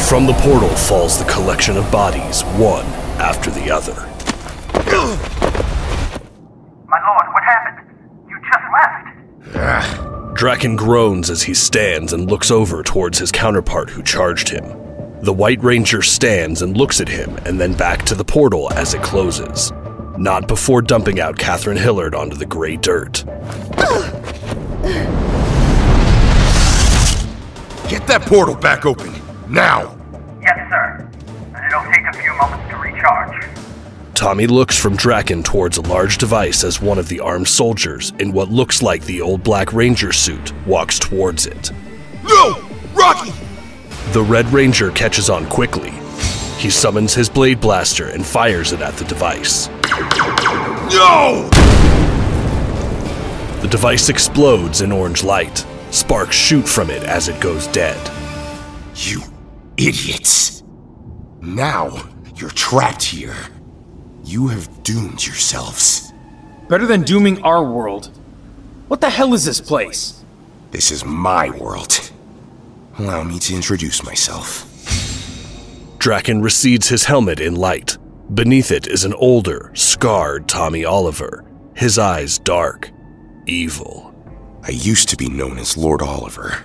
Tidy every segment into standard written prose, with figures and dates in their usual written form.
From the portal falls the collection of bodies, one after the other. My lord, what happened? You just left! Drakkon groans as he stands and looks over towards his counterpart who charged him. The White Ranger stands and looks at him and then back to the portal as it closes. Not before dumping out Katherine Hillard onto the gray dirt. Get that portal back open, now! Yes, sir. It'll take a few moments to recharge. Tommy looks from Drakkon towards a large device as one of the armed soldiers in what looks like the old Black Ranger suit walks towards it. No! Rocky! The Red Ranger catches on quickly. He summons his blade blaster and fires it at the device. No! The device explodes in orange light. Sparks shoot from it as it goes dead. You idiots! Now you're trapped here. You have doomed yourselves. Better than dooming our world. What the hell is this place? This is my world. Allow me to introduce myself. Drakkon recedes his helmet in light. Beneath it is an older, scarred Tommy Oliver, his eyes dark, evil. I used to be known as Lord Oliver,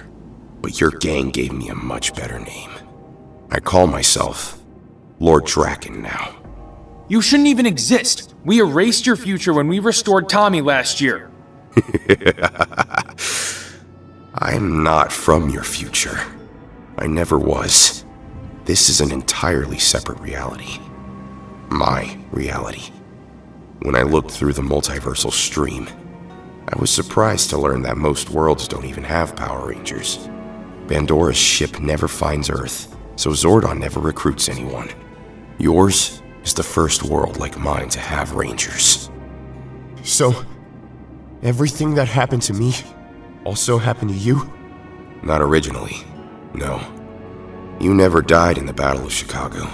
but your gang gave me a much better name. I call myself Lord Drakkon now. You shouldn't even exist. We erased your future when we restored Tommy last year. I'm not from your future. I never was. This is an entirely separate reality. My reality. When I looked through the multiversal stream, I was surprised to learn that most worlds don't even have Power Rangers. Pandora's ship never finds Earth, so Zordon never recruits anyone. Yours is the first world like mine to have Rangers. So, everything that happened to me also happened to you? Not originally, no. You never died in the Battle of Chicago.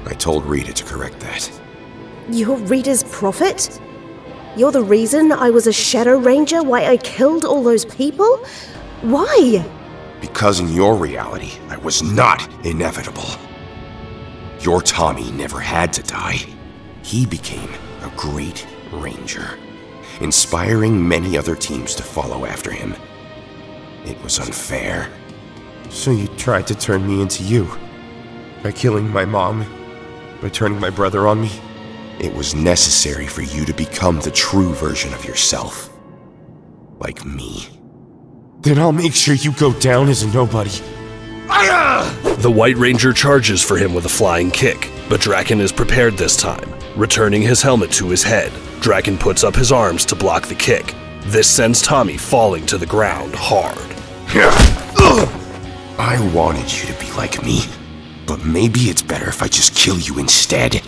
I told Rita to correct that. You're Rita's prophet? You're the reason I was a Shadow Ranger, why I killed all those people? Why? Because in your reality, I was not inevitable. Your Tommy never had to die. He became a great ranger, inspiring many other teams to follow after him. It was unfair. So you tried to turn me into you, by killing my mom, by turning my brother on me? It was necessary for you to become the true version of yourself. Like me. Then I'll make sure you go down as a nobody. The White Ranger charges for him with a flying kick, but Drakkon is prepared this time. Returning his helmet to his head, Drakkon puts up his arms to block the kick. This sends Tommy falling to the ground hard. I wanted you to be like me, but maybe it's better if I just kill you instead.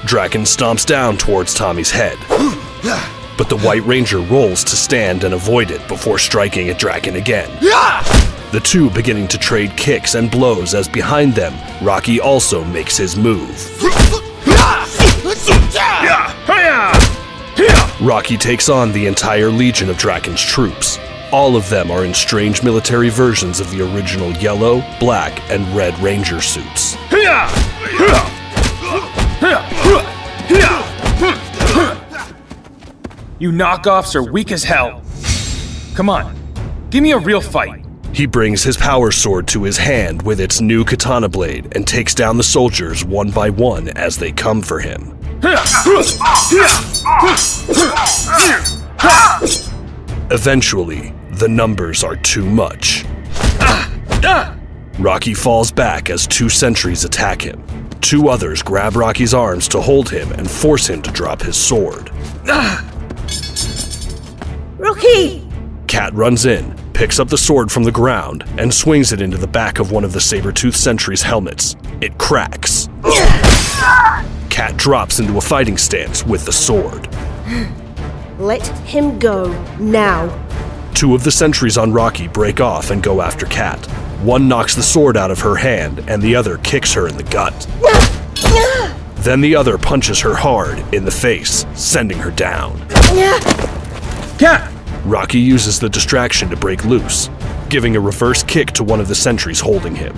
Drakkon stomps down towards Tommy's head, but the White Ranger rolls to stand and avoid it before striking at Drakkon again. The two beginning to trade kicks and blows as behind them, Rocky also makes his move. Rocky takes on the entire legion of Drakkon's troops. All of them are in strange military versions of the original yellow, black, and red Ranger suits. You knockoffs are weak as hell. Come on, give me a real fight. He brings his power sword to his hand with its new katana blade and takes down the soldiers one by one as they come for him. Eventually, the numbers are too much. Rocky falls back as two sentries attack him. Two others grab Rocky's arms to hold him and force him to drop his sword. Rocky! Kat runs in, picks up the sword from the ground, and swings it into the back of one of the saber-toothed sentry's helmets. It cracks. Kat drops into a fighting stance with the sword. Let him go, now. Two of the sentries on Rocky break off and go after Kat. One knocks the sword out of her hand, and the other kicks her in the gut. Then the other punches her hard in the face, sending her down. Kat! Rocky uses the distraction to break loose. giving a reverse kick to one of the sentries holding him.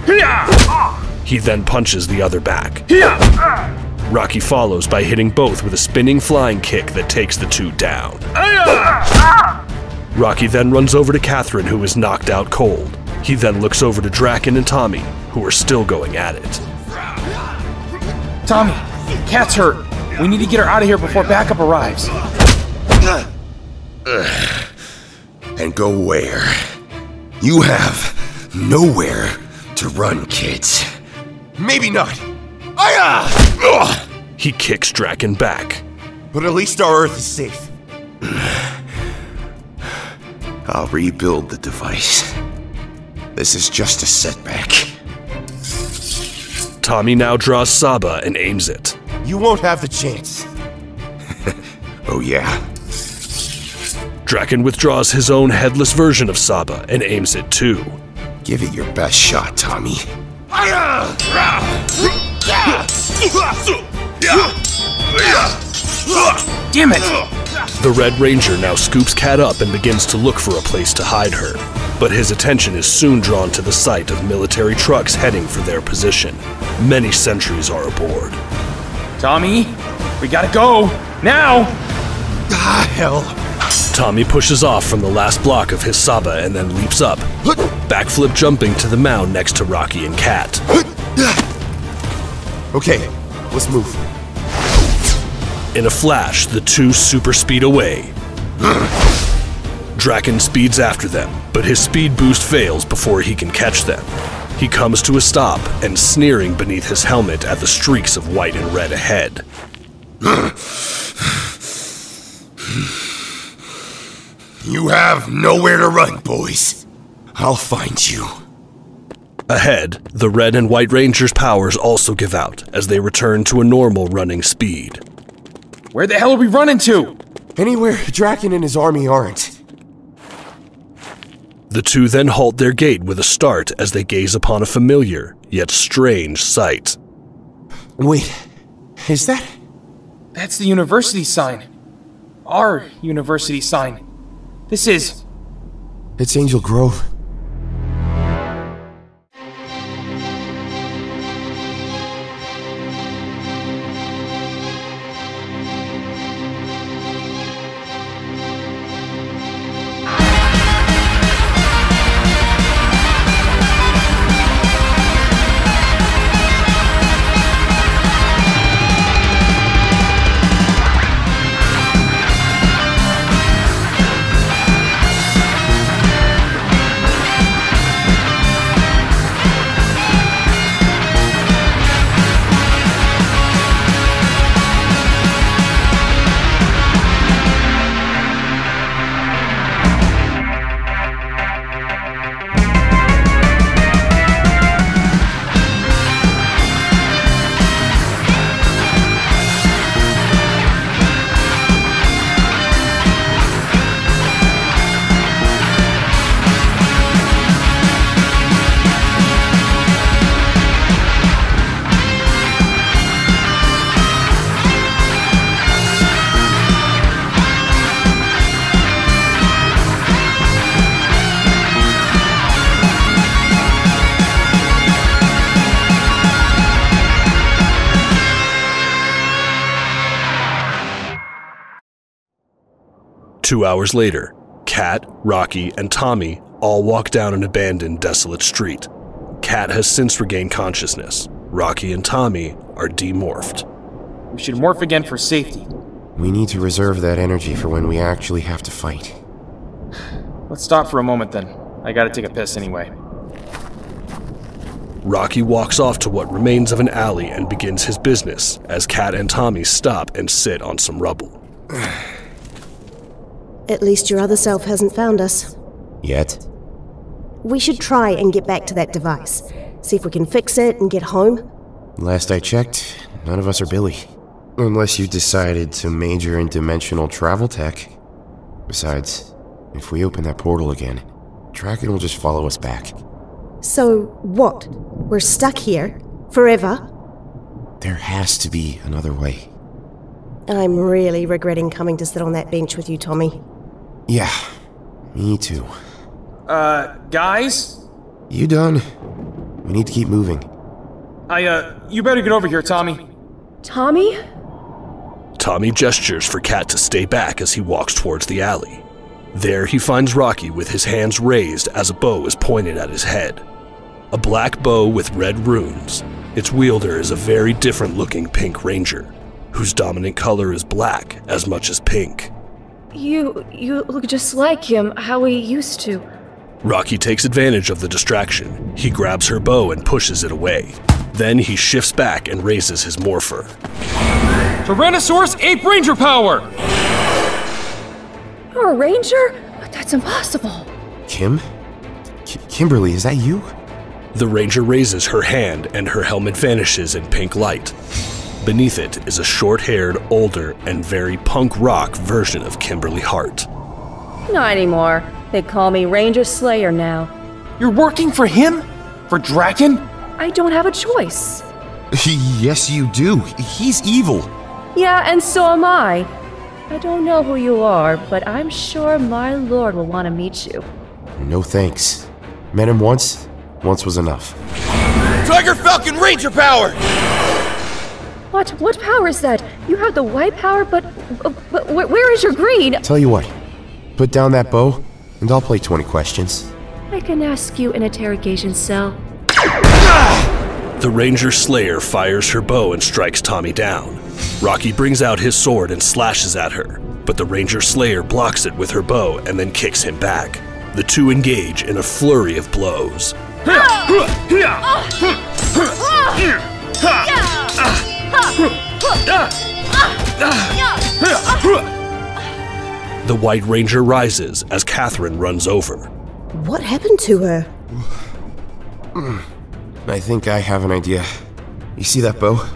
He then punches the other back. Rocky follows by hitting both with a spinning flying kick that takes the two down. Rocky then runs over to Katherine, who is knocked out cold. He then looks over to Drakkon and Tommy, who are still going at it. Tommy, Kat's hurt. We need to get her out of here before backup arrives. And go where? You have nowhere to run, kids. Maybe not. He kicks Drakkon back. But at least our Earth is safe. I'll rebuild the device. This is just a setback. Tommy now draws Saba and aims it. You won't have the chance. Oh yeah? Drakkon withdraws his own headless version of Saba and aims it too. Give it your best shot, Tommy. Damn it! The Red Ranger now scoops Kat up and begins to look for a place to hide her. But his attention is soon drawn to the sight of military trucks heading for their position. Many sentries are aboard. Tommy, we gotta go! Now! Ah, hell. Tommy pushes off from the last block of his Saba and then leaps up, backflip jumping to the mound next to Rocky and Kat. Okay, let's move. In a flash, the two super speed away. Drakkon speeds after them, but his speed boost fails before he can catch them. He comes to a stop and sneering beneath his helmet at the streaks of white and red ahead. You have nowhere to run, boys. I'll find you. Ahead, the Red and White Rangers' powers also give out as they return to a normal running speed. Where the hell are we running to? Anywhere Drakkon and his army aren't. The two then halt their gait with a start as they gaze upon a familiar, yet strange sight. Wait, is that? That's the university sign. Our university sign. This is... It's Angel Grove. Two hours later, Kat, Rocky, and Tommy all walk down an abandoned, desolate street. Kat has since regained consciousness. Rocky and Tommy are demorphed. We should morph again for safety. We need to reserve that energy for when we actually have to fight. Let's stop for a moment then. I gotta take a piss anyway. Rocky walks off to what remains of an alley and begins his business as Kat and Tommy stop and sit on some rubble. At least your other self hasn't found us. Yet? We should try and get back to that device. See if we can fix it and get home. Last I checked, none of us are Billy. Unless you decided to major in dimensional travel tech. Besides, if we open that portal again, Drakkon will just follow us back. So, what? We're stuck here? Forever? There has to be another way. I'm really regretting coming to sit on that bench with you, Tommy. Yeah, me too. Guys? You done? We need to keep moving. You better get over here, Tommy. Tommy? Tommy gestures for Kat to stay back as he walks towards the alley. There he finds Rocky with his hands raised as a bow is pointed at his head. A black bow with red runes. Its wielder is a very different looking pink ranger, whose dominant color is black as much as pink. You look just like him, how he used to. Rocky takes advantage of the distraction. He grabs her bow and pushes it away. Then he shifts back and raises his morpher. Tyrannosaurus Ape Ranger power! You're a ranger? That's impossible. Kimberly, is that you? The ranger raises her hand and her helmet vanishes in pink light. Beneath it is a short-haired, older, and very punk rock version of Kimberly Hart. Not anymore. They call me Ranger Slayer now. You're working for him? For Drakkon? I don't have a choice. Yes, you do. He's evil. Yeah, and so am I. I don't know who you are, but I'm sure my lord will want to meet you. No thanks. Met him once. Once was enough. Tiger Falcon Ranger power! What power is that? You have the white power, but where is your green? Tell you what. Put down that bow, and I'll play 20 questions. I can ask you in interrogation cell. The Ranger Slayer fires her bow and strikes Tommy down. Rocky brings out his sword and slashes at her, but the Ranger Slayer blocks it with her bow and then kicks him back. The two engage in a flurry of blows. The White Ranger rises as Katherine runs over. What happened to her? I think I have an idea. You see that bow?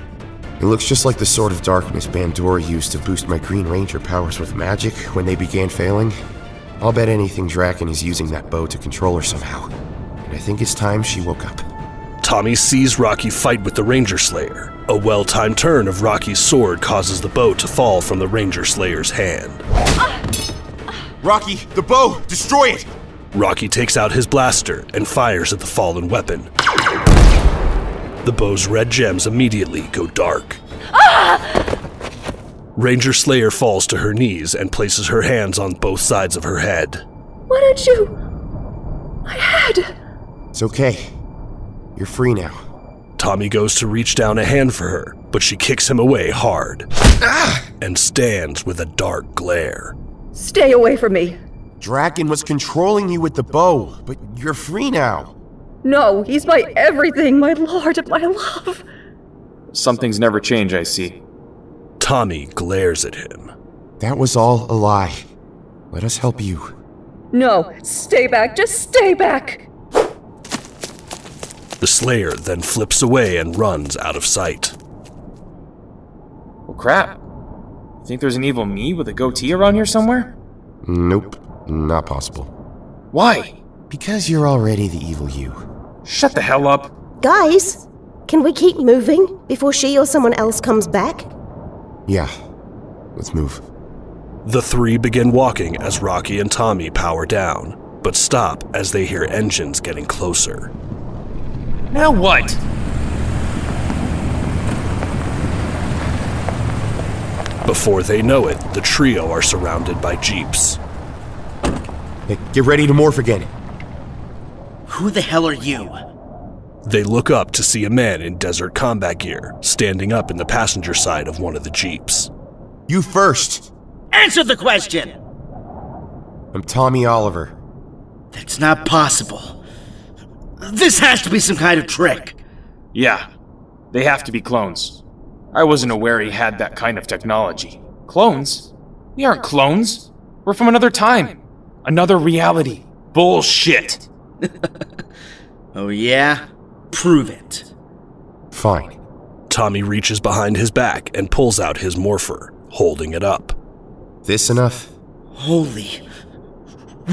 It looks just like the Sword of Darkness Bandora used to boost my Green Ranger powers with magic when they began failing. I'll bet anything Drakkon is using that bow to control her somehow. And I think it's time she woke up. Tommy sees Rocky fight with the Ranger Slayer. A well-timed turn of Rocky's sword causes the bow to fall from the Ranger Slayer's hand. Rocky, the bow! Destroy it! Rocky takes out his blaster and fires at the fallen weapon. The bow's red gems immediately go dark. Ranger Slayer falls to her knees and places her hands on both sides of her head. What did you... My head! It's okay. You're free now. Tommy goes to reach down a hand for her, but she kicks him away hard and stands with a dark glare. Stay away from me. Drakkon was controlling you with the bow, but you're free now. No, he's my everything, my lord, my love. Some things never change, I see. Tommy glares at him. That was all a lie. Let us help you. No, stay back, just stay back. The Slayer then flips away and runs out of sight. Well, crap. Think there's an evil me with a goatee around here somewhere? Nope, not possible. Why? Because you're already the evil you. Shut the hell up. Guys, can we keep moving before she or someone else comes back? Yeah, let's move. The three begin walking as Rocky and Tommy power down, but stop as they hear engines getting closer. Now what? Before they know it, the trio are surrounded by jeeps. Hey, get ready to morph again. Who the hell are you? They look up to see a man in desert combat gear standing up in the passenger side of one of the jeeps. You first. Answer the question! I'm Tommy Oliver. That's not possible. This has to be some kind of trick. Yeah, they have to be clones. I wasn't aware he had that kind of technology. Clones? We aren't clones. We're from another time. Another reality. Bullshit. Oh yeah? Prove it. Fine. Tommy reaches behind his back and pulls out his morpher, holding it up. This enough? Holy...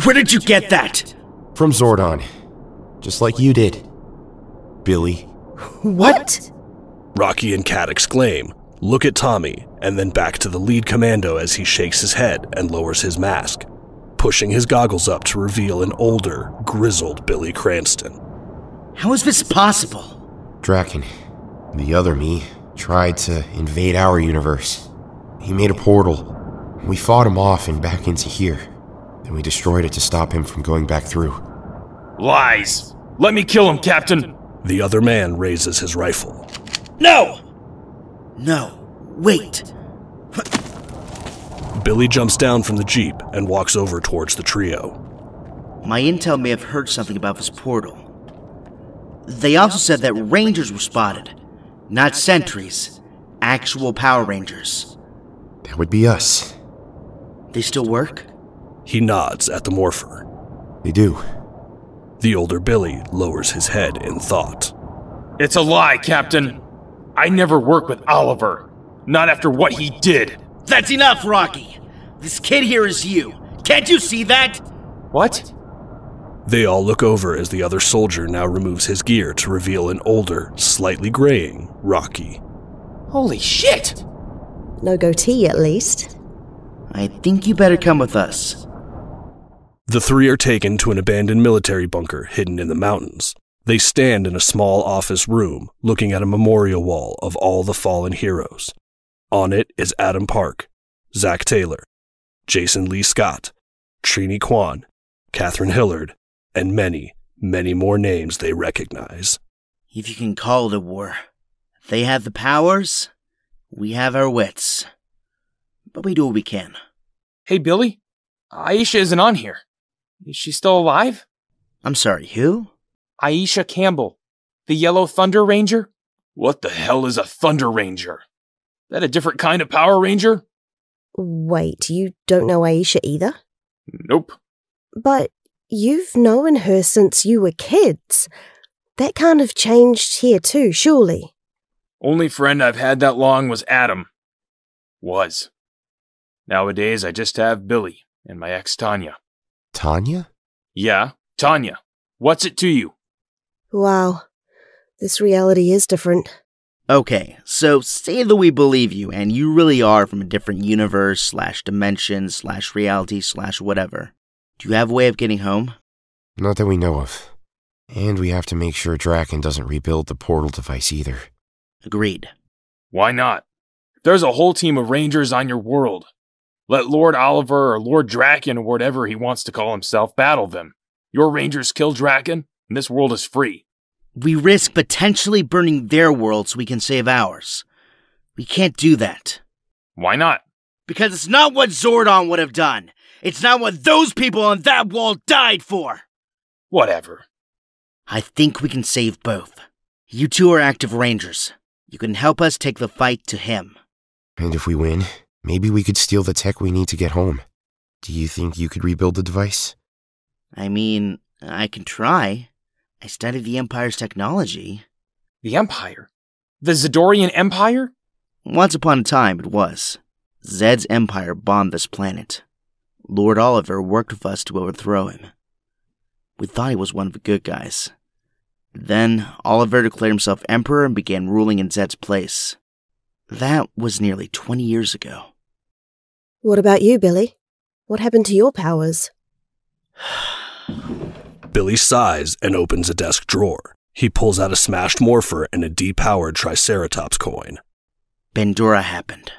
Where did you get that? From Zordon. Just like you did. Billy. What? Rocky and Kat exclaim, look at Tommy, and then back to the lead commando as he shakes his head and lowers his mask, pushing his goggles up to reveal an older, grizzled Billy Cranston. How is this possible? Drakkon, the other me, tried to invade our universe. He made a portal. We fought him off and back into here. Then we destroyed it to stop him from going back through. Lies! Let me kill him, Captain! The other man raises his rifle. No! No, wait. Billy jumps down from the Jeep and walks over towards the trio. My intel may have heard something about this portal. They also said that Rangers were spotted. Not sentries. Actual Power Rangers. That would be us. They still work? He nods at the morpher. They do. The older Billy lowers his head in thought. It's a lie, Captain. I never worked with Oliver. Not after what he did. That's enough, Rocky! This kid here is you. Can't you see that? What? They all look over as the other soldier now removes his gear to reveal an older, slightly graying Rocky. Holy shit! No goatee, at least. I think you better come with us. The three are taken to an abandoned military bunker hidden in the mountains. They stand in a small office room, looking at a memorial wall of all the fallen heroes. On it is Adam Park, Zach Taylor, Jason Lee Scott, Trini Kwan, Katherine Hillard, and many, many more names they recognize. If you can call it a war. They have the powers, we have our wits. But we do what we can. Hey, Billy? Aisha isn't on here. Is she still alive? I'm sorry, who? Aisha Campbell. The Yellow Thunder Ranger? What the hell is a Thunder Ranger? That a different kind of Power Ranger? Wait, you don't know Aisha either? Nope. But you've known her since you were kids. That can't have changed here too, surely. Only friend I've had that long was Adam. Was. Nowadays, I just have Billy and my ex Tanya. Tanya? Yeah, Tanya. What's it to you? Wow. This reality is different. Okay, so say that we believe you, and you really are from a different universe, /dimension, /reality, /whatever. Do you have a way of getting home? Not that we know of. And we have to make sure Drakkon doesn't rebuild the portal device either. Agreed. Why not? There's a whole team of Rangers on your world. Let Lord Oliver or Lord Drakkon or whatever he wants to call himself battle them. Your Rangers kill Drakkon, and this world is free. We risk potentially burning their world so we can save ours. We can't do that. Why not? Because it's not what Zordon would have done. It's not what those people on that wall died for. Whatever. I think we can save both. You two are active Rangers. You can help us take the fight to him. And if we win, maybe we could steal the tech we need to get home. Do you think you could rebuild the device? I mean, I can try. I studied the Empire's technology. The Empire? The Zedorian Empire? Once upon a time, it was. Zed's empire bombed this planet. Lord Oliver worked with us to overthrow him. We thought he was one of the good guys. Then, Oliver declared himself emperor and began ruling in Zed's place. That was nearly 20 years ago. What about you, Billy? What happened to your powers? Billy sighs and opens a desk drawer. He pulls out a smashed morpher and a depowered Triceratops coin. Bandura happened.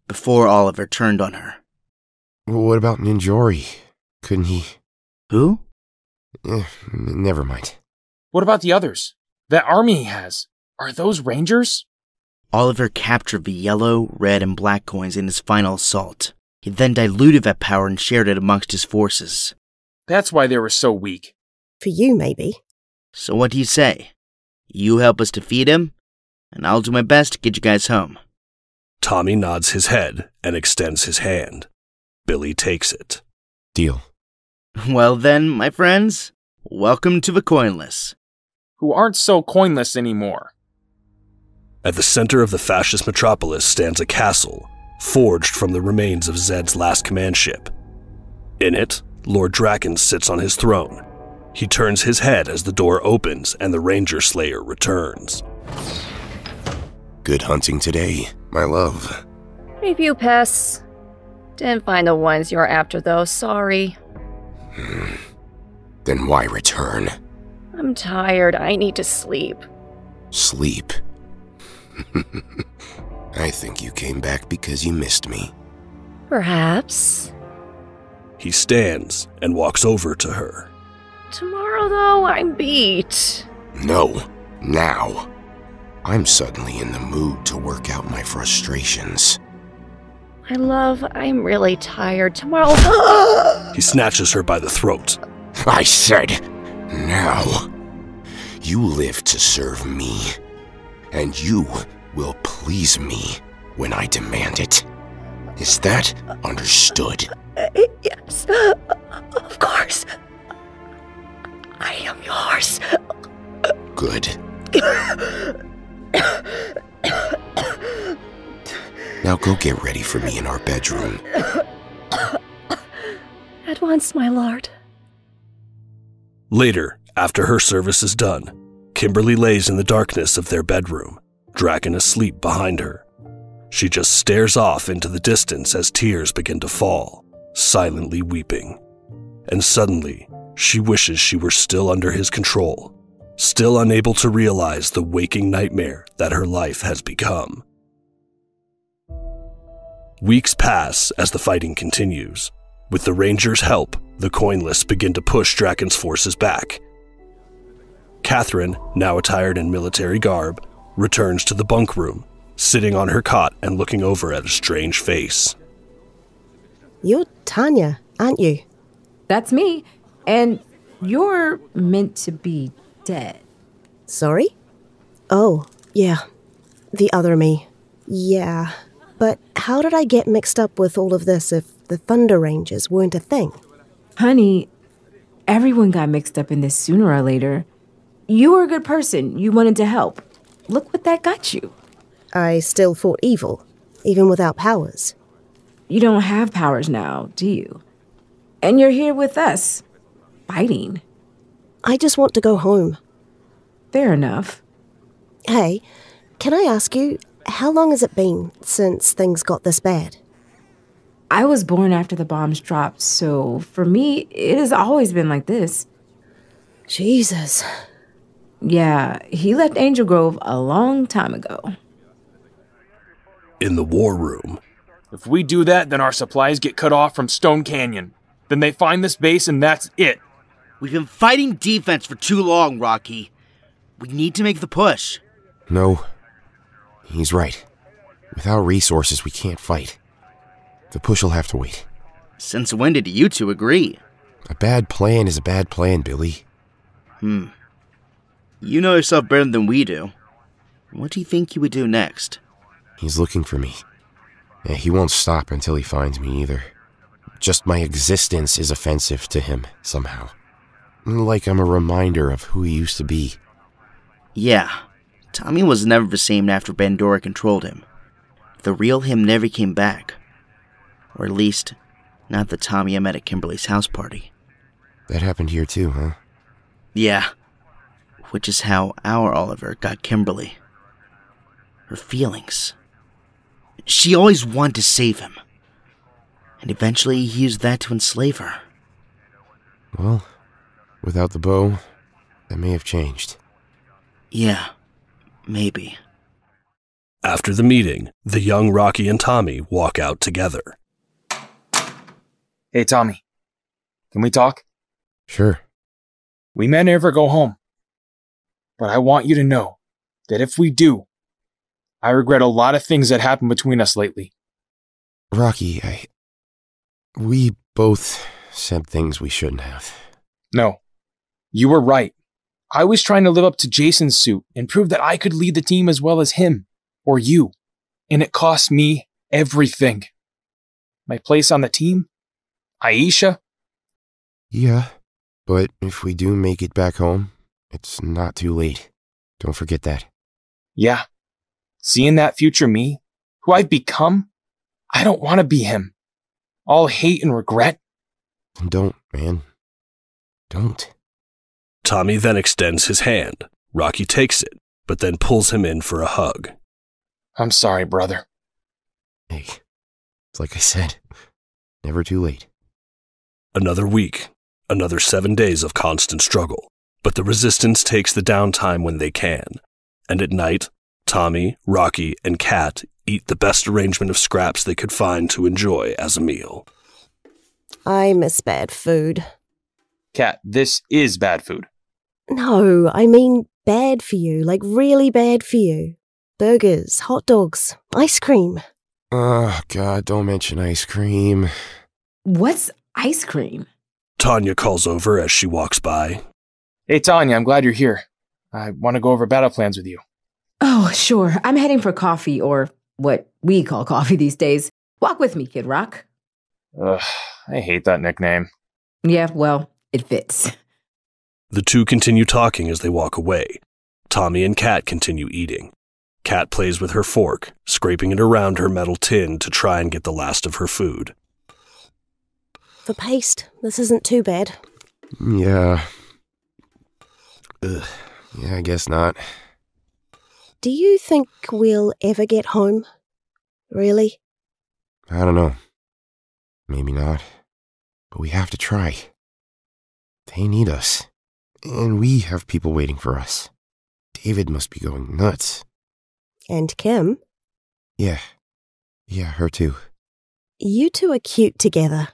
Before Oliver turned on her. What about Ninjori? Couldn't he? Who? Never mind. What about the others? That army he has. Are those Rangers? Oliver captured the yellow, red, and black coins in his final assault. He then diluted that power and shared it amongst his forces. That's why they were so weak. For you, maybe. So what do you say? You help us defeat him, and I'll do my best to get you guys home. Tommy nods his head and extends his hand. Billy takes it. Deal. Well then, my friends, welcome to the Coinless. Who aren't so coinless anymore. At the center of the fascist metropolis stands a castle, forged from the remains of Zed's last command ship. In it, Lord Drakkon sits on his throne. He turns his head as the door opens and the Ranger Slayer returns. Good hunting today, my love. Review pass. Didn't find the ones you're after, though. Sorry. Then why return? I'm tired. I need to sleep. Sleep? I think you came back because you missed me. Perhaps. He stands and walks over to her. Tomorrow, though, I'm beat. No, now. I'm suddenly in the mood to work out my frustrations. My love, I'm really tired. Tomorrow. He snatches her by the throat. I said, now. You live to serve me, and you will please me when I demand it. Is that understood? Yes, of course. I am yours. Good. Now go get ready for me in our bedroom. At once, my lord. Later, after her service is done, Kimberly lays in the darkness of their bedroom, Drakkon asleep behind her. She just stares off into the distance as tears begin to fall, silently weeping. And suddenly, she wishes she were still under his control, still unable to realize the waking nightmare that her life has become. Weeks pass as the fighting continues. With the Rangers' help, the Coinless begin to push Drakkon's forces back. Katherine, now attired in military garb, returns to the bunk room, sitting on her cot and looking over at a strange face. You're Tanya, aren't you? That's me. And you're meant to be dead. Sorry? Oh, yeah. The other me. Yeah. But how did I get mixed up with all of this if the Thunder Rangers weren't a thing? Honey, everyone got mixed up in this sooner or later. You were a good person. You wanted to help. Look what that got you. I still fought evil, even without powers. You don't have powers now, do you? And you're here with us, fighting. I just want to go home. Fair enough. Hey, can I ask you, how long has it been since things got this bad? I was born after the bombs dropped, so for me, it has always been like this. Jesus. Yeah, he left Angel Grove a long time ago. In the war room. If we do that, then our supplies get cut off from Stone Canyon. Then they find this base and that's it. We've been fighting defense for too long, Rocky. We need to make the push. No. He's right. Without resources, we can't fight. The push will have to wait. Since when did you two agree? A bad plan is a bad plan, Billy. You know yourself better than we do. What do you think you would do next? He's looking for me. Yeah, he won't stop until he finds me either. Just my existence is offensive to him, somehow. Like I'm a reminder of who he used to be. Yeah, Tommy was never the same after Bandora controlled him. The real him never came back. Or at least, not the Tommy I met at Kimberly's house party. That happened here too, huh? Yeah, which is how our Oliver got Kimberly. Her feelings. She always wanted to save him. And eventually he used that to enslave her. Well, without the bow, that may have changed. Yeah, maybe. After the meeting, the young Rocky and Tommy walk out together. Hey, Tommy. Can we talk? Sure. We may never go home. But I want you to know that if we do, I regret a lot of things that happened between us lately. Rocky, we both said things we shouldn't have. No, you were right. I was trying to live up to Jason's suit and prove that I could lead the team as well as him, or you, and it cost me everything. My place on the team? Aisha? Yeah, but if we do make it back home, it's not too late. Don't forget that. Yeah. Seeing that future me, who I've become, I don't want to be him. All hate and regret. Don't, man. Don't. Tommy then extends his hand. Rocky takes it, but then pulls him in for a hug. I'm sorry, brother. Hey, it's like I said, never too late. Another week, another 7 days of constant struggle, but the Resistance takes the downtime when they can, and at night, Tommy, Rocky, and Kat eat the best arrangement of scraps they could find to enjoy as a meal. I miss bad food. Kat, this is bad food. No, I mean bad for you, like really bad for you. Burgers, hot dogs, ice cream. Oh, God, don't mention ice cream. What's ice cream? Tanya calls over as she walks by. Hey, Tanya, I'm glad you're here. I want to go over battle plans with you. Oh, sure. I'm heading for coffee, or what we call coffee these days. Walk with me, Kid Rock. Ugh, I hate that nickname. Yeah, well, it fits. The two continue talking as they walk away. Tommy and Kat continue eating. Kat plays with her fork, scraping it around her metal tin to try and get the last of her food. For paste, this isn't too bad. Yeah. Ugh. Yeah, I guess not. Do you think we'll ever get home? Really? I don't know. Maybe not. But we have to try. They need us. And we have people waiting for us. David must be going nuts. And Kim? Yeah, her too. You two are cute together.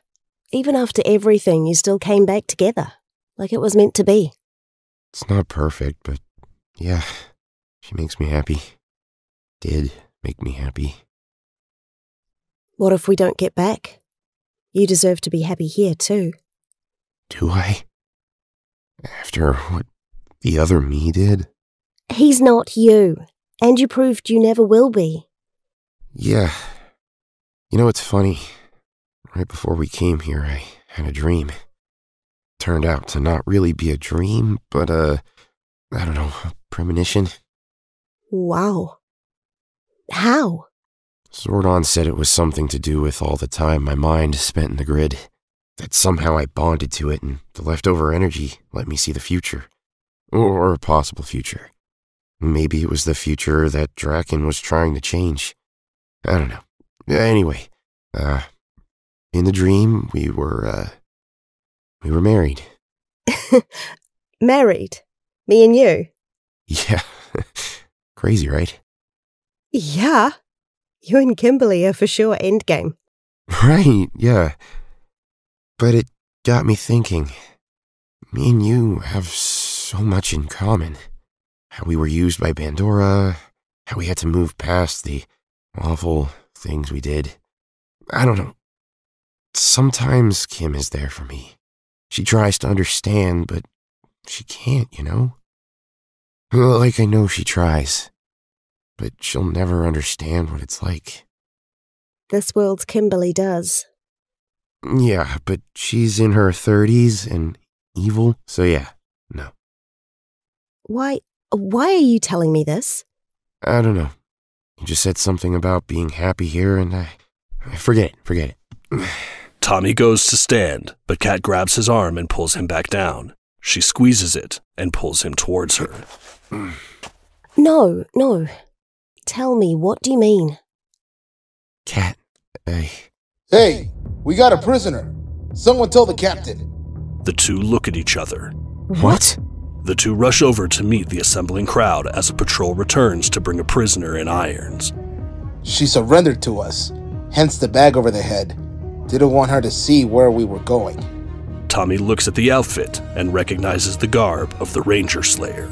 Even after everything, you still came back together. Like it was meant to be. It's not perfect, but yeah, she makes me happy. Did make me happy. What if we don't get back? You deserve to be happy here too. Do I? After what the other me did? He's not you, and you proved you never will be. Yeah. You know, it's funny. Right before we came here, I had a dream. Turned out to not really be a dream, but I don't know, a premonition. Wow. How? Zordon said it was something to do with all the time my mind spent in the grid. That somehow I bonded to it, and the leftover energy let me see the future. Or a possible future. Maybe it was the future that Drakkon was trying to change. I don't know. Anyway, in the dream, we were married. Married? Me and you? Yeah. Crazy, right? Yeah. You and Kimberly are for sure endgame. Right, yeah. But it got me thinking. Me and you have so much in common. How we were used by Pandora, how we had to move past the awful things we did. I don't know. Sometimes Kim is there for me. She tries to understand, but she can't, you know? Like I know she tries, but she'll never understand what it's like. This world's Kimberly does. Yeah, but she's in her 30s and evil, so yeah, no. Why are you telling me this? I don't know. You just said something about being happy here, and I forget it. Tommy goes to stand, but Kat grabs his arm and pulls him back down. She squeezes it and pulls him towards her. No. Tell me, what do you mean? Kat, Hey, we got a prisoner. Someone tell the captain. The two look at each other. What? The two rush over to meet the assembling crowd as a patrol returns to bring a prisoner in irons. She surrendered to us, hence the bag over the head. Didn't want her to see where we were going. Tommy looks at the outfit and recognizes the garb of the Ranger Slayer.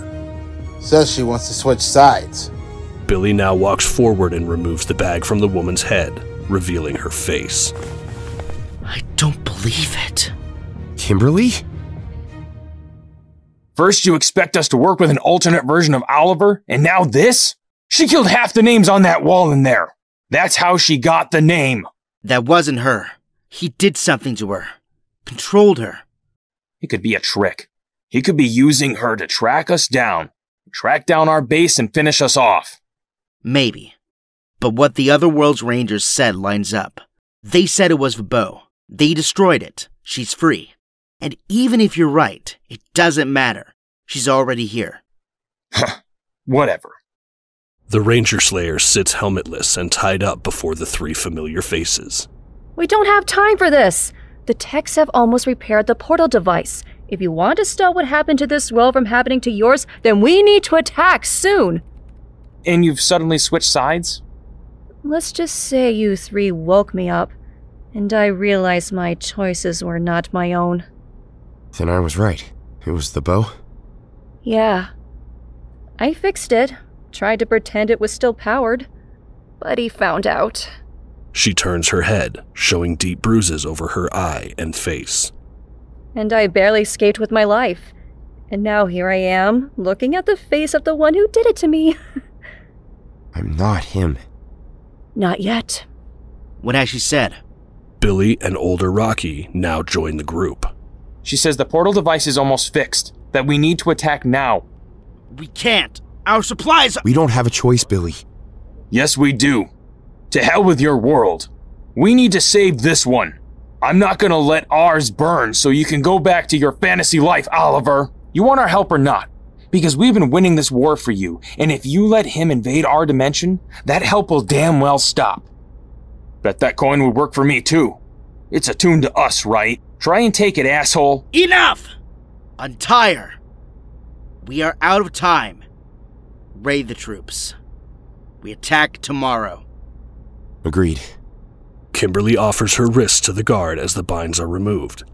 Says she wants to switch sides. Billy now walks forward and removes the bag from the woman's head, revealing her face. I don't believe it. Kimberly? First you expect us to work with an alternate version of Oliver, and now this? She killed half the names on that wall in there. That's how she got the name. That wasn't her. He did something to her. Controlled her. It could be a trick. He could be using her to track us down. Track down our base and finish us off. Maybe. But what the other world's rangers said lines up. They said it was Vabo. They destroyed it. She's free. And even if you're right, it doesn't matter. She's already here. Whatever. The Ranger Slayer sits helmetless and tied up before the three familiar faces. We don't have time for this! The techs have almost repaired the portal device. If you want to stop what happened to this world from happening to yours, then we need to attack soon! And you've suddenly switched sides? Let's just say you three woke me up, and I realized my choices were not my own. Then I was right. It was the bow? Yeah. I fixed it, tried to pretend it was still powered, but he found out. She turns her head, showing deep bruises over her eye and face. And I barely escaped with my life. And now here I am, looking at the face of the one who did it to me. I'm not him. Not yet. What has she said? Billy and older Rocky now join the group. She says the portal device is almost fixed, that we need to attack now. We can't. Our supplies are— We don't have a choice, Billy. Yes, we do. To hell with your world. We need to save this one. I'm not gonna let ours burn so you can go back to your fantasy life, Oliver. You want our help or not? Because we've been winning this war for you, and if you let him invade our dimension, that help will damn well stop. Bet that coin would work for me too. It's attuned to us, right? Try and take it, asshole. Enough! Untire. We are out of time. Raid the troops. We attack tomorrow. Agreed. Kimberly offers her wrists to the guard as the binds are removed.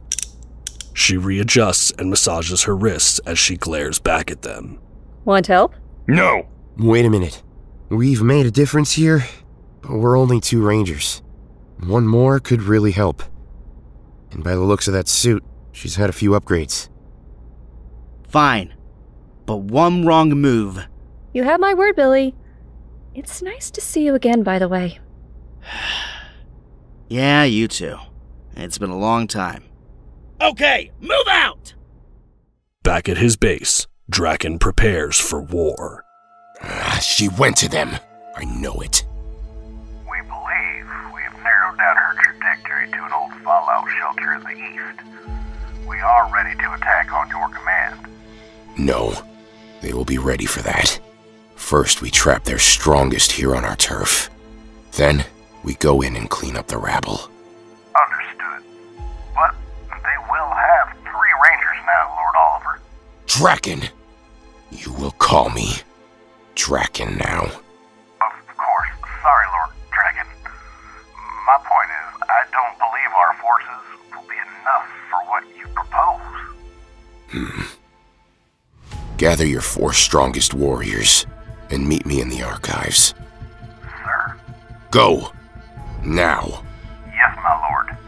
She readjusts and massages her wrists as she glares back at them. Want help? No! Wait a minute. We've made a difference here, but we're only 2 Rangers. One more could really help. And by the looks of that suit, she's had a few upgrades. Fine. But one wrong move. You have my word, Billy. It's nice to see you again, by the way. Yeah, you too. It's been a long time. Okay, move out! Back at his base, Drakkon prepares for war. She went to them. I know it. We believe we've narrowed down her trajectory to an old fallout shelter in the east. We are ready to attack on your command. No, they will be ready for that. First, we trap their strongest here on our turf. Then, we go in and clean up the rabble. Understood. But they will have 3 Rangers now, Lord Oliver. Drakkon! You will call me Drakkon now. Of course. Sorry, Lord Drakkon. My point is, I don't believe our forces will be enough for what you propose. Gather your 4 strongest warriors and meet me in the archives. Sir? Go! Now! Yes, my lord.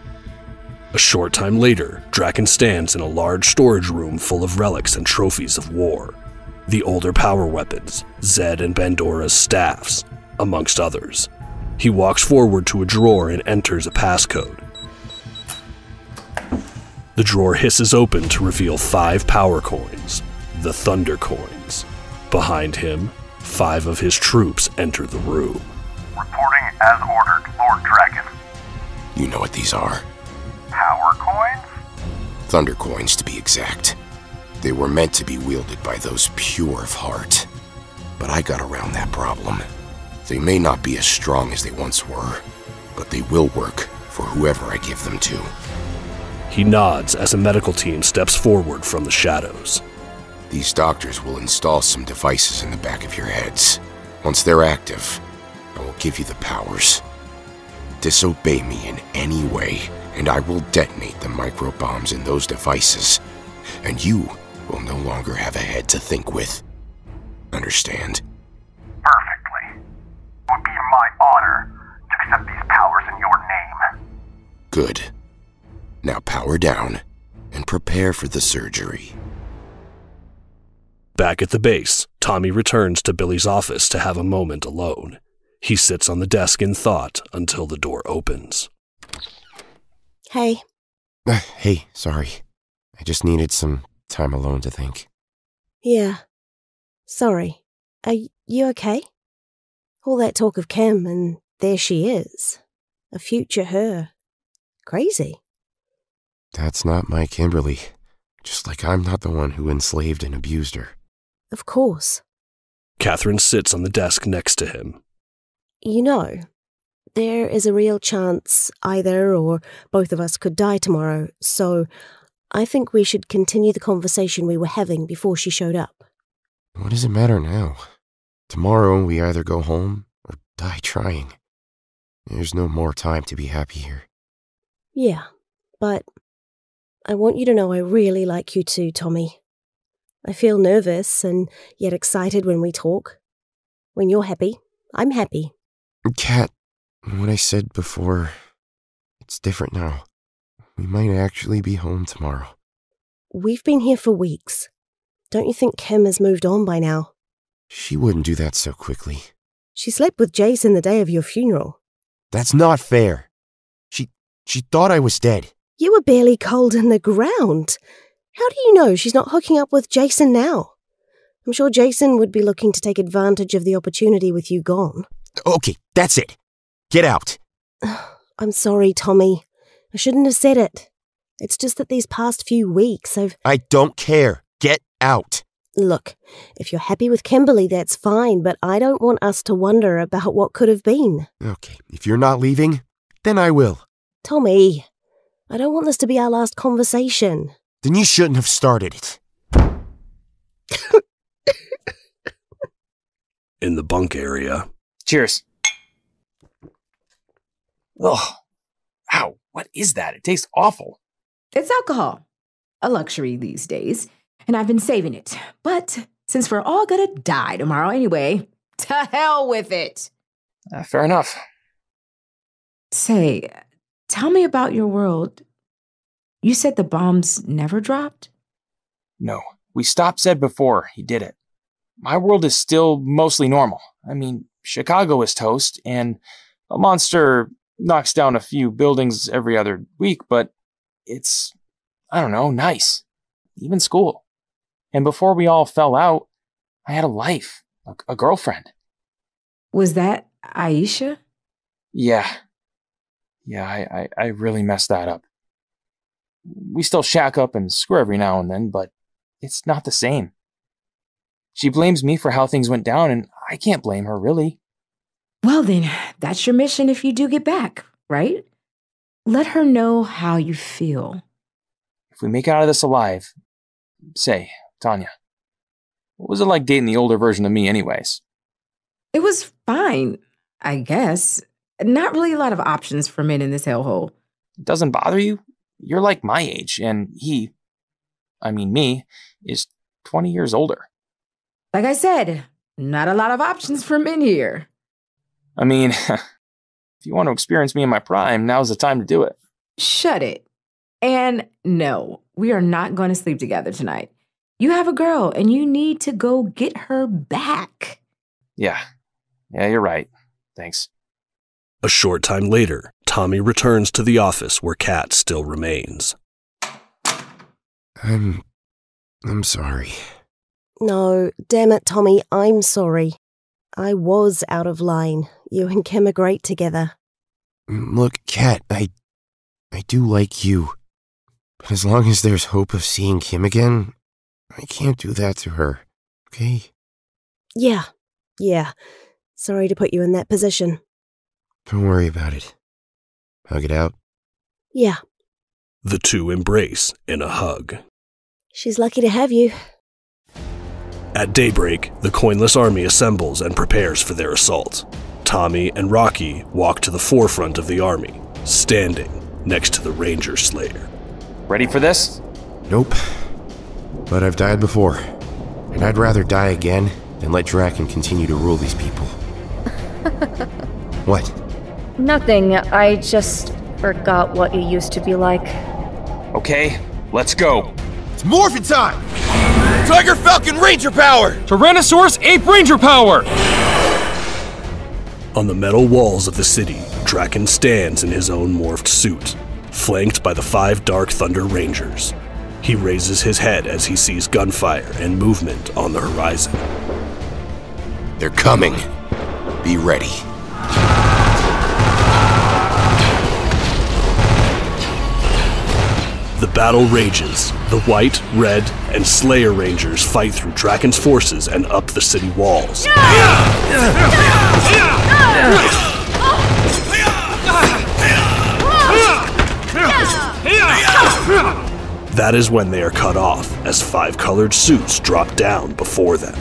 A short time later, Drakkon stands in a large storage room full of relics and trophies of war. The older power weapons, Zed and Bandora's staffs, amongst others. He walks forward to a drawer and enters a passcode. The drawer hisses open to reveal 5 power coins, the Thunder Coins. Behind him, 5 of his troops enter the room. Reporting as ordered, Lord Drakkon. You know what these are. Power coins? Thunder Coins, to be exact. They were meant to be wielded by those pure of heart. But I got around that problem. They may not be as strong as they once were, but they will work for whoever I give them to. He nods as a medical team steps forward from the shadows. These doctors will install some devices in the back of your heads. Once they're active, I will give you the powers. Disobey me in any way, and I will detonate the microbombs in those devices, and you will no longer have a head to think with. Understand? Perfectly. It would be my honor to accept these powers in your name. Good. Now power down and prepare for the surgery. Back at the base, Tommy returns to Billy's office to have a moment alone. He sits on the desk in thought until the door opens. Hey. Hey, sorry. I just needed some time alone to think. Yeah. Sorry. Are you okay? All that talk of Kim, and there she is. A future her. Crazy. That's not my Kimberly. Just like I'm not the one who enslaved and abused her. Of course. Katherine sits on the desk next to him. You know, There is a real chance either or both of us could die tomorrow, so I think we should continue the conversation we were having before she showed up. What does it matter now? Tomorrow we either go home or die trying. There's no more time to be happy here. Yeah, but I want you to know I really like you too, Tommy. I feel nervous and yet excited when we talk. When you're happy, I'm happy. Kat, what I said before, it's different now. We might actually be home tomorrow. We've been here for weeks. Don't you think Kim has moved on by now? She wouldn't do that so quickly. She slept with Jason the day of your funeral. That's not fair. She thought I was dead. You were barely cold in the ground. How do you know she's not hooking up with Jason now? I'm sure Jason would be looking to take advantage of the opportunity with you gone. Okay, that's it. Get out. I'm sorry, Tommy. I shouldn't have said it. It's just that these past few weeks I don't care. Get out. Look, if you're happy with Kimberly, that's fine, but I don't want us to wonder about what could have been. Okay, if you're not leaving, then I will. Tommy, I don't want this to be our last conversation. Then you shouldn't have started it. In the bunk area. Cheers. Ugh. Ow, what is that? It tastes awful. It's alcohol. A luxury these days. And I've been saving it. But since we're all gonna die tomorrow anyway, to hell with it. Fair enough. Say, tell me about your world. You said the bombs never dropped? No, we stopped said before he did it. My world is still mostly normal. I mean, Chicago is toast, and a monster knocks down a few buildings every other week, but it's, I don't know, nice. Even school. And before we all fell out, I had a life, a girlfriend. Was that Aisha? Yeah. Yeah, I really messed that up. We still shack up and screw every now and then, but it's not the same. She blames me for how things went down, and I can't blame her, really. Well then, that's your mission if you do get back, right? Let her know how you feel. If we make it out of this alive, say, Tanya, what was it like dating the older version of me anyways? It was fine, I guess. Not really a lot of options for men in this hellhole. It doesn't bother you? You're like my age, and me, is 20 years older. Like I said, not a lot of options for men here. I mean, if you want to experience me in my prime, now's the time to do it. Shut it. And no, we are not going to sleep together tonight. You have a girl, and you need to go get her back. Yeah, you're right. Thanks. A short time later, Tommy returns to the office where Kat still remains. I'm sorry. No, damn it, Tommy, I'm sorry. I was out of line. You and Kim are great together. Look, Kat, I do like you. But as long as there's hope of seeing Kim again, I can't do that to her, okay? Yeah. Sorry to put you in that position. Don't worry about it. Hug it out. Yeah. The two embrace in a hug. She's lucky to have you. At daybreak, the Coinless army assembles and prepares for their assault. Tommy and Rocky walk to the forefront of the army, standing next to the Ranger Slayer. Ready for this? Nope. But I've died before, and I'd rather die again than let Drakkon continue to rule these people. What? Nothing. I just forgot what you used to be like. Okay, let's go. It's morphin' time! Tiger Falcon Ranger power! Tyrannosaurus Ape Ranger power! On the metal walls of the city, Drakkon stands in his own morphed suit, flanked by the 5 Dark Thunder Rangers. He raises his head as he sees gunfire and movement on the horizon. They're coming. Be ready. The battle rages. The White, Red, and Slayer Rangers fight through Drakkon's forces and up the city walls. That is when they are cut off, as 5 colored suits drop down before them.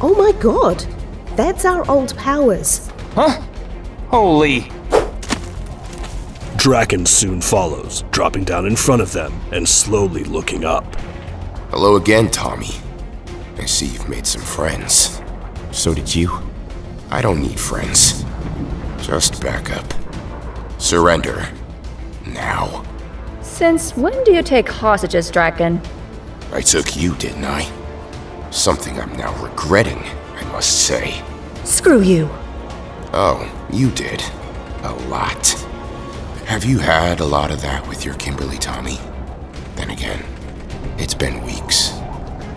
Oh my god! That's our old powers. Huh? Holy. Drakkon soon follows, dropping down in front of them and slowly looking up. Hello again, Tommy. I see you've made some friends. So did you. I don't need friends. Just back up. Surrender. Now. Since when do you take hostages, Drakkon? I took you, didn't I? Something I'm now regretting, I must say. Screw you. Oh, you did. A lot. Have you had a lot of that with your Kimberly, Tommy? Then again, it's been weeks.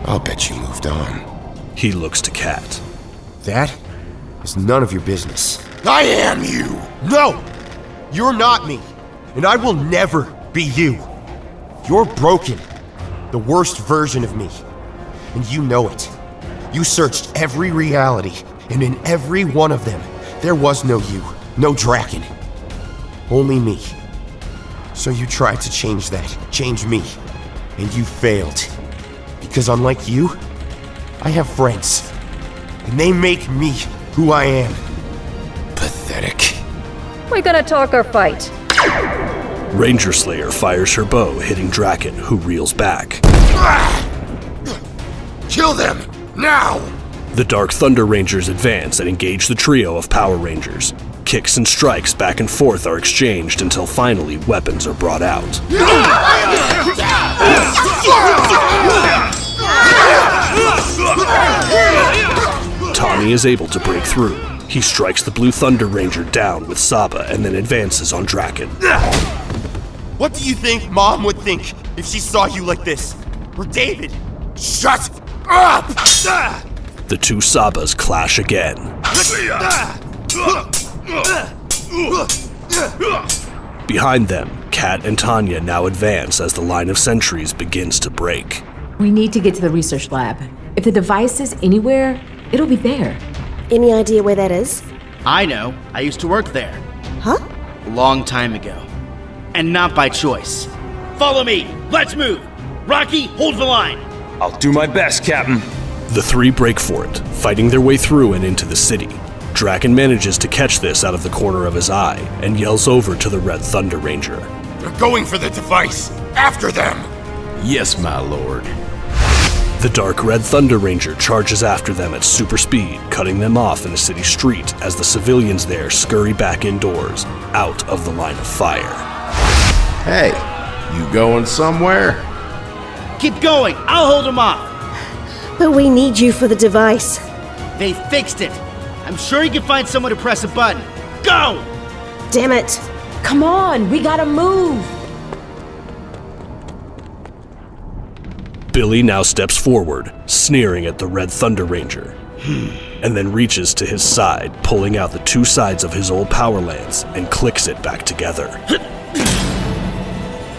I'll bet you moved on. He looks to Kat. That is none of your business. I am you! No! You're not me, and I will never be you. You're broken. The worst version of me. And you know it. You searched every reality, and in every one of them, there was no you, no Drakkon. Only me. So you tried to change that, change me, and you failed. Because unlike you, I have friends, and they make me who I am. Pathetic. We gonna talk or fight? Ranger Slayer fires her bow, hitting Drakkon, who reels back. Kill them! Now! The Dark Thunder Rangers advance and engage the trio of Power Rangers. Kicks and strikes back and forth are exchanged until finally weapons are brought out. Tommy is able to break through. He strikes the Blue Thunder Ranger down with Saba and then advances on Drakkon. What do you think Mom would think if she saw you like this? Or David? Shut up! The two Sabas clash again. Behind them, Kat and Tanya now advance as the line of sentries begins to break. We need to get to the research lab. If the device is anywhere, it'll be there. Any idea where that is? I know. I used to work there. Huh? A long time ago. And not by choice. Follow me! Let's move! Rocky, hold the line! I'll do my best, Captain. The three break for it, fighting their way through and into the city. Drakkon manages to catch this out of the corner of his eye and yells over to the Red Thunder Ranger. They're going for the device! After them! Yes, my lord. The Dark Red Thunder Ranger charges after them at super speed, cutting them off in a city street as the civilians there scurry back indoors, out of the line of fire. Hey, you going somewhere? Keep going! I'll hold them off! But we need you for the device. They fixed it! I'm sure you can find someone to press a button. Go! Damn it. Come on, we gotta move! Billy now steps forward, sneering at the Red Thunder Ranger, and then reaches to his side, pulling out the two sides of his old power lance and clicks it back together.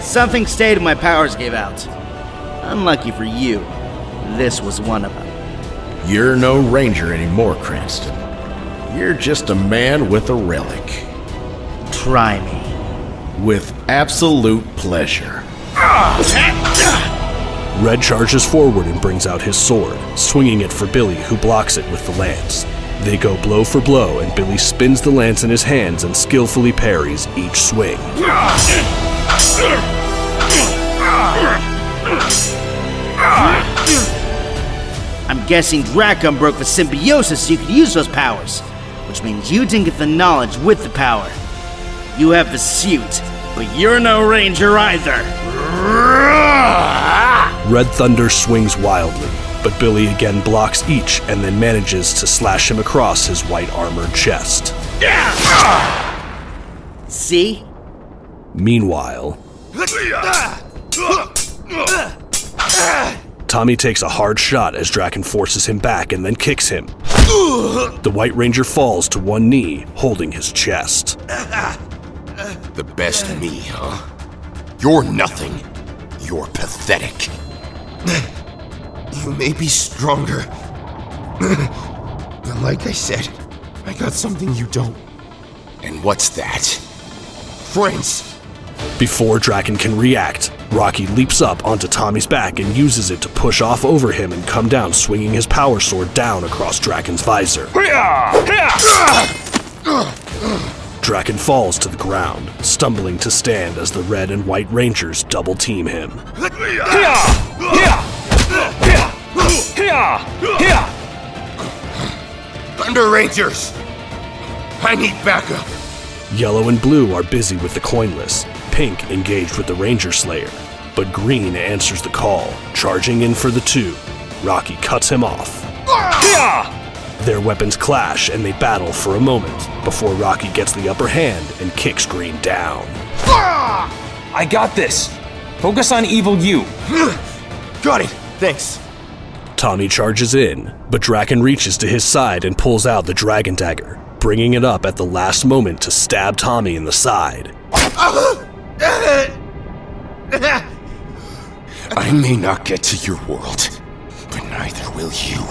Something stayed and my powers gave out. Unlucky for you, this was one of them. You're no ranger anymore, Cranston. You're just a man with a relic. Try me. With absolute pleasure. Red charges forward and brings out his sword, swinging it for Billy, who blocks it with the lance. They go blow for blow, and Billy spins the lance in his hands and skillfully parries each swing. I'm guessing Drakkon broke the symbiosis so you could use those powers, which means you didn't get the knowledge with the power. You have the suit, but you're no ranger either. Red Thunder swings wildly, but Billy again blocks each and then manages to slash him across his white armored chest. See? Meanwhile, Tommy takes a hard shot as Drakkon forces him back and then kicks him. The White Ranger falls to one knee, holding his chest. The best me, huh? You're nothing. You're pathetic. You may be stronger. But like I said, I got something you don't. And what's that? Friends. Before Drakkon can react, Rocky leaps up onto Tommy's back and uses it to push off over him and come down, swinging his power sword down across Drakkon's visor. Drakkon falls to the ground, stumbling to stand as the Red and White Rangers double-team him. Thunder Rangers! I need backup! Yellow and Blue are busy with the Coinless, Pink engaged with the Ranger Slayer, but Green answers the call, charging in for the two. Rocky cuts him off. Their weapons clash and they battle for a moment, before Rocky gets the upper hand and kicks Green down. I got this! Focus on Evil You! Got it! Thanks. Tommy charges in, but Drakkon reaches to his side and pulls out the Dragon Dagger, bringing it up at the last moment to stab Tommy in the side. I may not get to your world, but neither will you.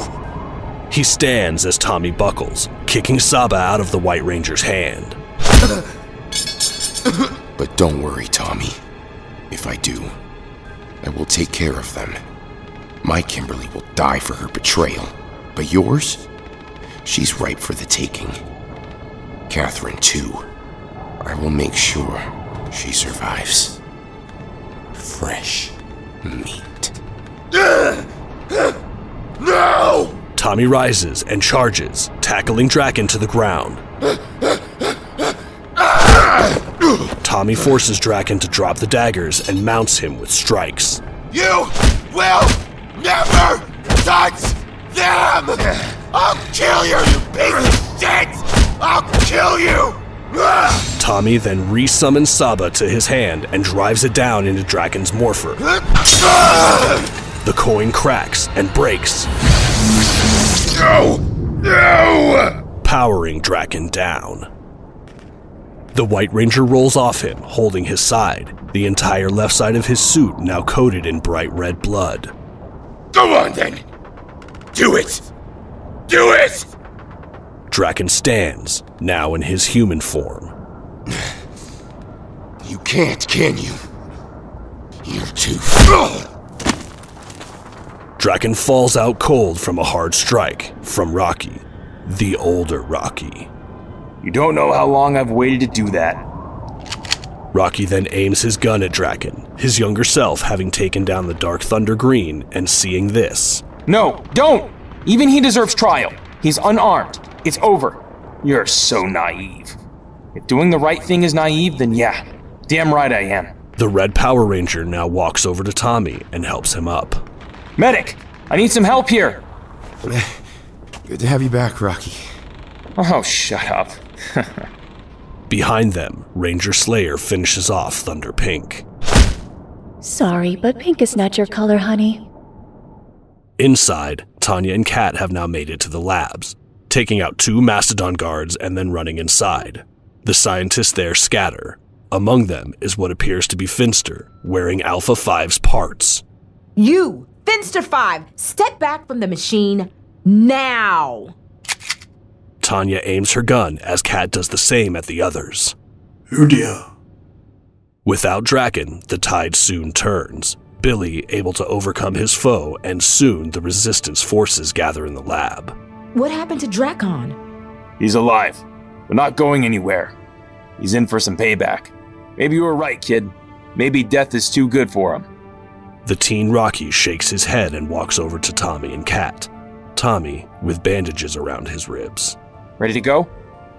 He stands as Tommy buckles, kicking Saba out of the White Ranger's hand. But don't worry, Tommy. If I do, I will take care of them. My Kimberly will die for her betrayal, but yours? She's ripe for the taking. Katherine, too. I will make sure she survives. Fresh meat. No! Tommy rises and charges, tackling Drakkon to the ground. Tommy forces Drakkon to drop the daggers and mounts him with strikes. You will never touch them! I'll kill you, you piece of shit! I'll kill you! Tommy then resummons Saba to his hand and drives it down into Drakkon's morpher. The coin cracks and breaks. No! No! Powering Drakkon down. The White Ranger rolls off him, holding his side, the entire left side of his suit now coated in bright red blood. Go on then! Do it! Do it! Drakkon stands, now in his human form. You can't, can you? You're too... Drakkon falls out cold from a hard strike from Rocky, the older Rocky. You don't know how long I've waited to do that. Rocky then aims his gun at Drakkon, his younger self having taken down the Dark Thunder Green and seeing this. No, don't! Even he deserves trial. He's unarmed. It's over. You're so naive. If doing the right thing is naive, then yeah, damn right I am. The Red Power Ranger now walks over to Tommy and helps him up. Medic! I need some help here! Good to have you back, Rocky. Oh, shut up. Behind them, Ranger Slayer finishes off Thunder Pink. Sorry, but pink is not your color, honey. Inside, Tanya and Kat have now made it to the labs, taking out 2 Mastodon guards and then running inside. The scientists there scatter. Among them is what appears to be Finster, wearing Alpha 5's parts. You, Finster 5, step back from the machine now! Tanya aims her gun as Kat does the same at the others. Oh dear. Without Drakkon, the tide soon turns. Billy able to overcome his foe, and soon the Resistance forces gather in the lab. What happened to Drakkon? He's alive, but not going anywhere. He's in for some payback. Maybe you were right, kid. Maybe death is too good for him. The teen Rocky shakes his head and walks over to Tommy and Kat. Tommy with bandages around his ribs. Ready to go?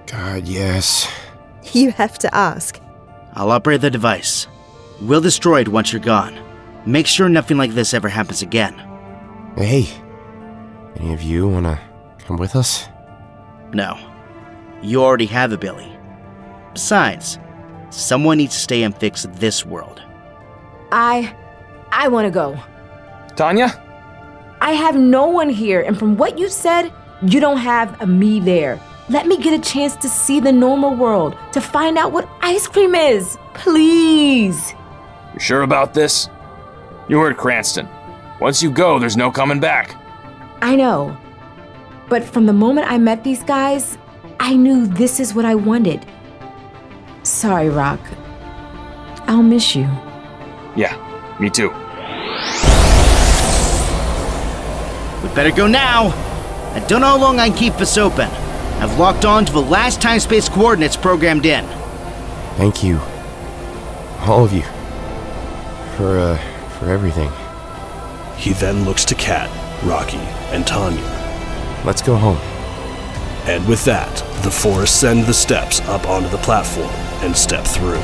God, yes. You have to ask. I'll operate the device. We'll destroy it once you're gone. Make sure nothing like this ever happens again. Hey, any of you wanna come with us? No. You already have a Billy. Besides, someone needs to stay and fix this world. I want to go. Tanya? I have no one here, and from what you said, you don't have a me there. Let me get a chance to see the normal world, to find out what ice cream is. Please. You sure about this? You heard Cranston. Once you go, there's no coming back. I know. But from the moment I met these guys, I knew this is what I wanted. Sorry, Rock. I'll miss you. Yeah, me too. We better go now. I don't know how long I can keep this open. I've locked on to the last time-space coordinates programmed in. Thank you. All of you. For everything. He then looks to Kat, Rocky, and Tanya. Let's go home. And with that, the four ascend the steps up onto the platform and step through.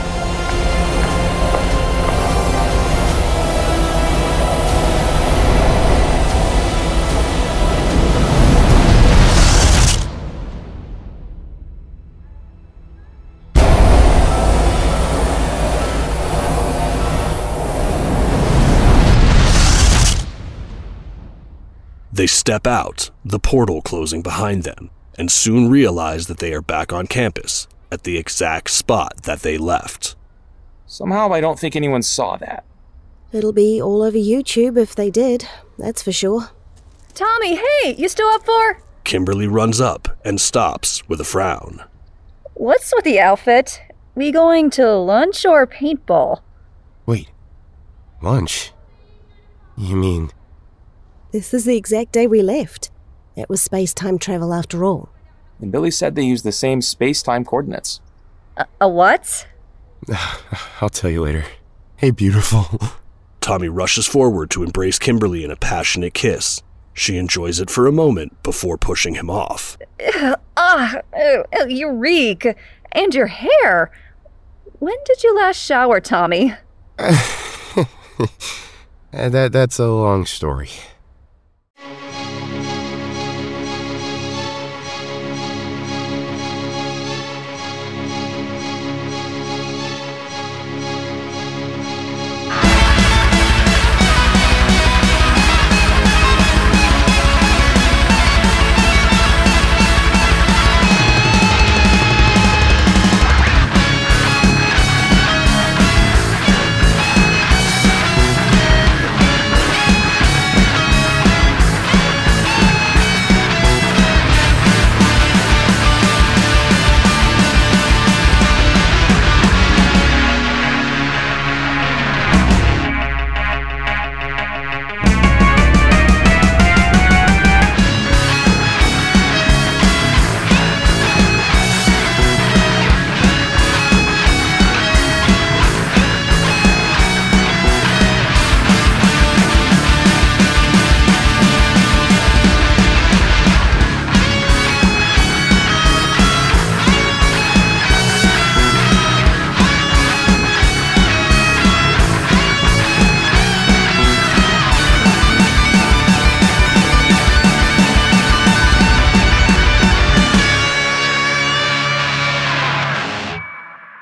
They step out, the portal closing behind them, and soon realize that they are back on campus, at the exact spot that they left. Somehow I don't think anyone saw that. It'll be all over YouTube if they did, that's for sure. Tommy, hey, you still up for? Kimberly runs up and stops with a frown. What's with the outfit? We going to lunch or paintball? Wait. Lunch? You mean... This is the exact day we left. It was space-time travel after all. And Billy said they use the same space-time coordinates. A what? I'll tell you later. Hey, beautiful. Tommy rushes forward to embrace Kimberly in a passionate kiss. She enjoys it for a moment before pushing him off. You reek. And your hair. When did you last shower, Tommy? That's a long story.